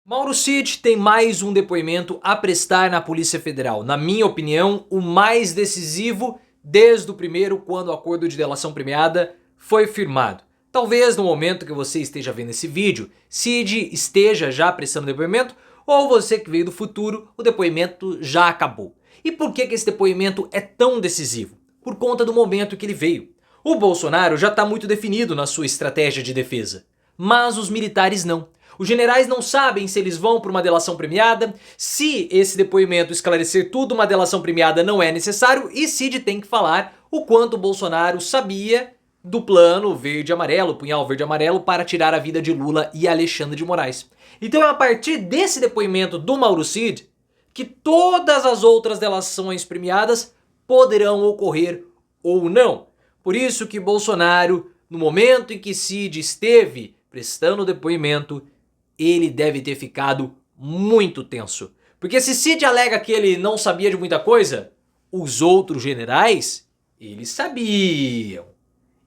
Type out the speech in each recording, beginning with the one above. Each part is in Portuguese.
Mauro Cid tem mais um depoimento a prestar na Polícia Federal. Na minha opinião, o mais decisivo desde o primeiro, quando o acordo de delação premiada foi firmado. Talvez no momento que você esteja vendo esse vídeo, Cid esteja já prestando depoimento, ou você que veio do futuro, o depoimento já acabou. E por que esse depoimento é tão decisivo? Por conta do momento que ele veio. O Bolsonaro já está muito definido na sua estratégia de defesa, mas os militares não. Os generais não sabem se eles vão para uma delação premiada, se esse depoimento esclarecer tudo, uma delação premiada não é necessário, e Cid tem que falar o quanto o Bolsonaro sabia do plano verde-amarelo, punhal verde-amarelo, para tirar a vida de Lula e Alexandre de Moraes. Então é a partir desse depoimento do Mauro Cid que todas as outras delações premiadas poderão ocorrer ou não. Por isso que Bolsonaro, no momento em que Cid esteve prestando depoimento, ele deve ter ficado muito tenso. Porque se Cid alega que ele não sabia de muita coisa, os outros generais, eles sabiam.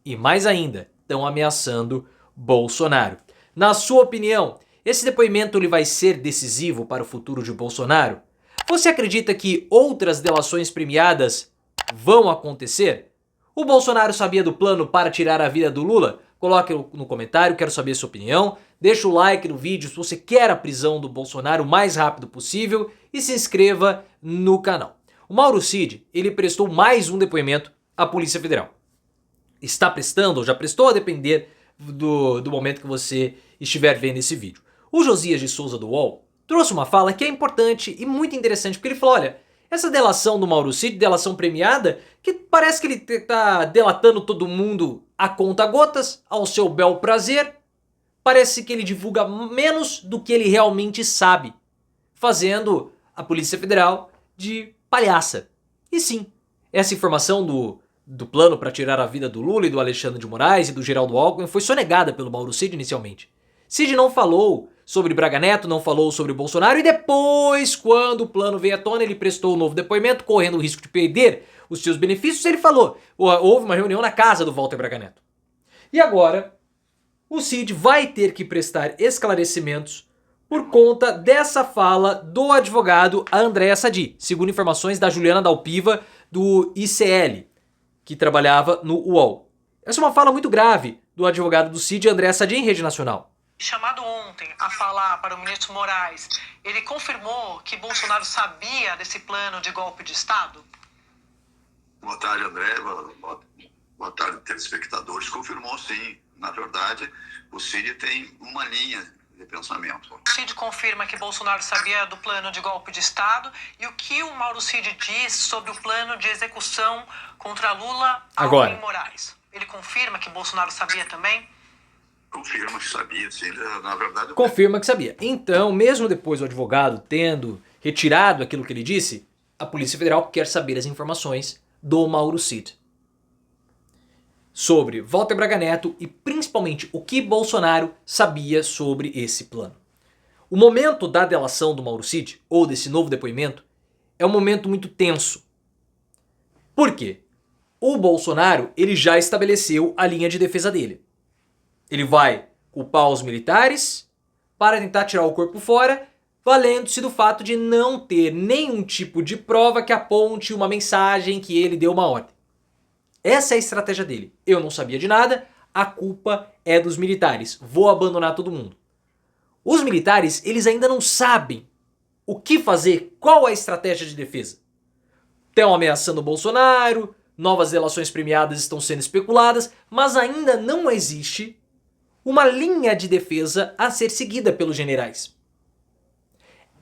E mais ainda, estão ameaçando Bolsonaro. Na sua opinião, esse depoimento ele vai ser decisivo para o futuro de Bolsonaro? Você acredita que outras delações premiadas vão acontecer? O Bolsonaro sabia do plano para tirar a vida do Lula? Coloque no comentário, quero saber a sua opinião. Deixa o like no vídeo se você quer a prisão do Bolsonaro o mais rápido possível e se inscreva no canal. O Mauro Cid, ele prestou mais um depoimento à Polícia Federal. Está prestando ou já prestou, a depender do momento que você estiver vendo esse vídeo. O Josias de Souza do UOL trouxe uma fala que é importante e muito interessante, porque ele falou, olha, essa delação do Mauro Cid, delação premiada, que parece que ele está delatando todo mundo a conta-gotas, ao seu bel prazer, parece que ele divulga menos do que ele realmente sabe, fazendo a Polícia Federal de palhaça. E sim, essa informação do plano para tirar a vida do Lula e do Alexandre de Moraes e do Geraldo Alckmin foi sonegada pelo Mauro Cid inicialmente. Cid não falou sobre Braga Neto, não falou sobre Bolsonaro, e depois, quando o plano veio à tona, ele prestou um novo depoimento, correndo o risco de perder os seus benefícios, ele falou, houve uma reunião na casa do Walter Braga Neto. E agora, o Cid vai ter que prestar esclarecimentos por conta dessa fala do advogado André Sadi, segundo informações da Juliana Dalpiva, do ICL, que trabalhava no UOL. Essa é uma fala muito grave do advogado do Cid, André Sadi, em rede nacional. Chamado ontem a falar para o ministro Moraes, ele confirmou que Bolsonaro sabia desse plano de golpe de Estado? Boa tarde, André. Boa tarde, telespectadores. Confirmou, sim. Na verdade, o Cid tem uma linha de pensamento. O Cid confirma que Bolsonaro sabia do plano de golpe de Estado. E o que o Mauro Cid diz sobre o plano de execução contra Lula, Alckmin e Moraes? Ele confirma que Bolsonaro sabia também? Confirma que sabia, sim. Na verdade... Confirma que sabia. Então, mesmo depois do advogado tendo retirado aquilo que ele disse, a Polícia Federal quer saber as informações do Mauro Cid sobre Walter Braga Neto e principalmente o que Bolsonaro sabia sobre esse plano. O momento da delação do Mauro Cid, ou desse novo depoimento, é um momento muito tenso. Por quê? O Bolsonaro, ele já estabeleceu a linha de defesa dele. Ele vai culpar os militares para tentar tirar o corpo fora, valendo-se do fato de não ter nenhum tipo de prova que aponte uma mensagem que ele deu uma ordem. Essa é a estratégia dele. Eu não sabia de nada, a culpa é dos militares. Vou abandonar todo mundo. Os militares, eles ainda não sabem o que fazer, qual é a estratégia de defesa. Estão ameaçando o Bolsonaro, novas delações premiadas estão sendo especuladas, mas ainda não existe uma linha de defesa a ser seguida pelos generais.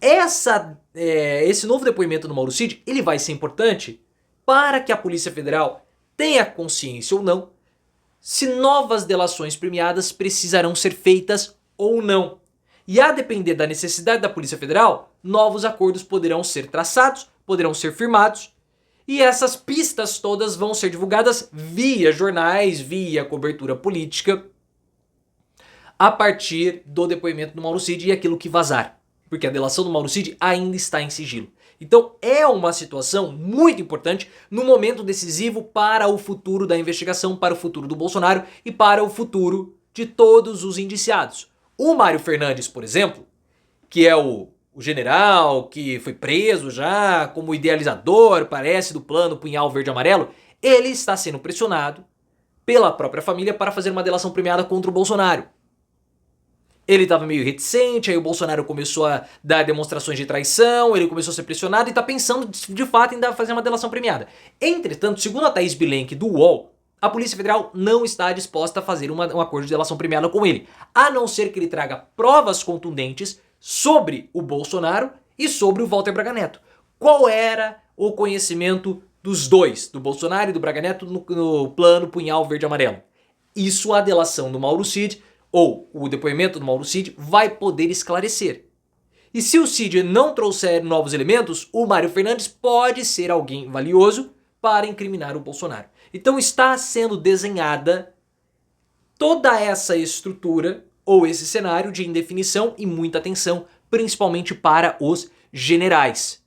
Esse novo depoimento do Mauro Cid, ele vai ser importante para que a Polícia Federal tenha consciência ou não se novas delações premiadas precisarão ser feitas ou não. E a depender da necessidade da Polícia Federal, novos acordos poderão ser traçados, poderão ser firmados, e essas pistas todas vão ser divulgadas via jornais, via cobertura política, a partir do depoimento do Mauro Cid e aquilo que vazar. Porque a delação do Mauro Cid ainda está em sigilo. Então é uma situação muito importante no momento decisivo para o futuro da investigação, para o futuro do Bolsonaro e para o futuro de todos os indiciados. O Mário Fernandes, por exemplo, que é o general que foi preso já como idealizador, parece, do plano Punhal Verde e Amarelo, ele está sendo pressionado pela própria família para fazer uma delação premiada contra o Bolsonaro. Ele estava meio reticente, aí o Bolsonaro começou a dar demonstrações de traição, ele começou a ser pressionado e está pensando de fato em fazer uma delação premiada. Entretanto, segundo a Thaís Bilenque do UOL, a Polícia Federal não está disposta a fazer um acordo de delação premiada com ele, a não ser que ele traga provas contundentes sobre o Bolsonaro e sobre o Walter Braga Neto. Qual era o conhecimento dos dois, do Bolsonaro e do Braga Neto, no plano Punhal Verde e Amarelo? Isso a delação do Mauro Cid, ou o depoimento do Mauro Cid, vai poder esclarecer. E se o Cid não trouxer novos elementos, o Mário Fernandes pode ser alguém valioso para incriminar o Bolsonaro. Então está sendo desenhada toda essa estrutura ou esse cenário de indefinição e muita atenção, principalmente para os generais.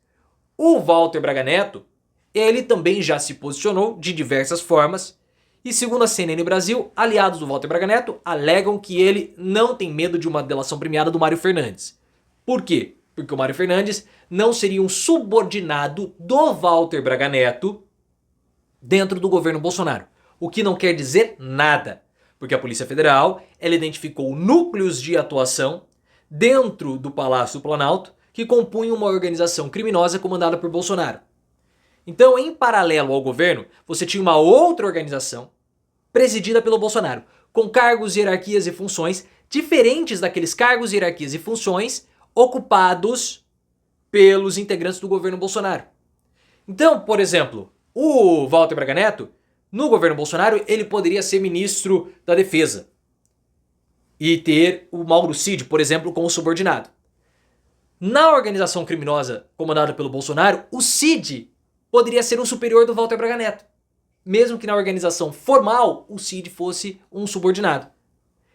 O Walter Braga Neto, ele também já se posicionou de diversas formas e, segundo a CNN Brasil, aliados do Walter Braga Neto alegam que ele não tem medo de uma delação premiada do Mário Fernandes. Por quê? Porque o Mário Fernandes não seria um subordinado do Walter Braga Neto dentro do governo Bolsonaro. O que não quer dizer nada, porque a Polícia Federal ela identificou núcleos de atuação dentro do Palácio do Planalto que compunham uma organização criminosa comandada por Bolsonaro. Então, em paralelo ao governo, você tinha uma outra organização presidida pelo Bolsonaro, com cargos, hierarquias e funções diferentes daqueles cargos, hierarquias e funções ocupados pelos integrantes do governo Bolsonaro. Então, por exemplo, o Walter Braga Neto, no governo Bolsonaro, ele poderia ser ministro da Defesa e ter o Mauro Cid, por exemplo, como subordinado. Na organização criminosa comandada pelo Bolsonaro, o Cid poderia ser um superior do Walter Braga Neto, mesmo que na organização formal o Cid fosse um subordinado.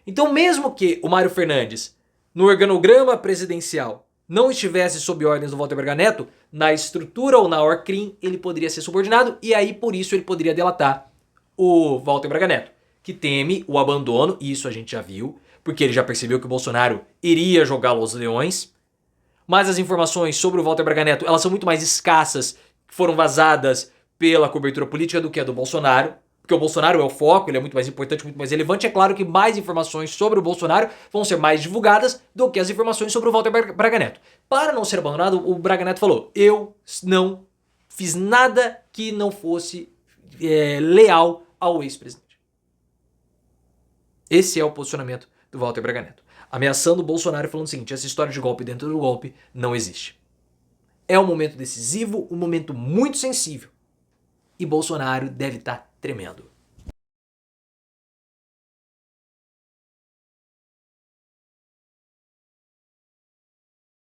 Então, mesmo que o Mário Fernandes, no organograma presidencial, não estivesse sob ordens do Walter Braga Neto, na estrutura ou na Orcrim, ele poderia ser subordinado e aí por isso ele poderia delatar o Walter Braga Neto, que teme o abandono, e isso a gente já viu, porque ele já percebeu que o Bolsonaro iria jogá-lo aos leões. Mas as informações sobre o Walter Braga Neto, elas são muito mais escassas, foram vazadas pela cobertura política do que a do Bolsonaro, porque o Bolsonaro é o foco, ele é muito mais importante, muito mais relevante. É claro que mais informações sobre o Bolsonaro vão ser mais divulgadas do que as informações sobre o Walter Braga Neto. Para não ser abandonado, o Braga Neto falou: eu não fiz nada que não fosse leal ao ex-presidente. Esse é o posicionamento do Walter Braga Neto, ameaçando o Bolsonaro, falando o seguinte: essa história de golpe dentro do golpe não existe. É um momento decisivo, um momento muito sensível. E Bolsonaro deve estar tremendo.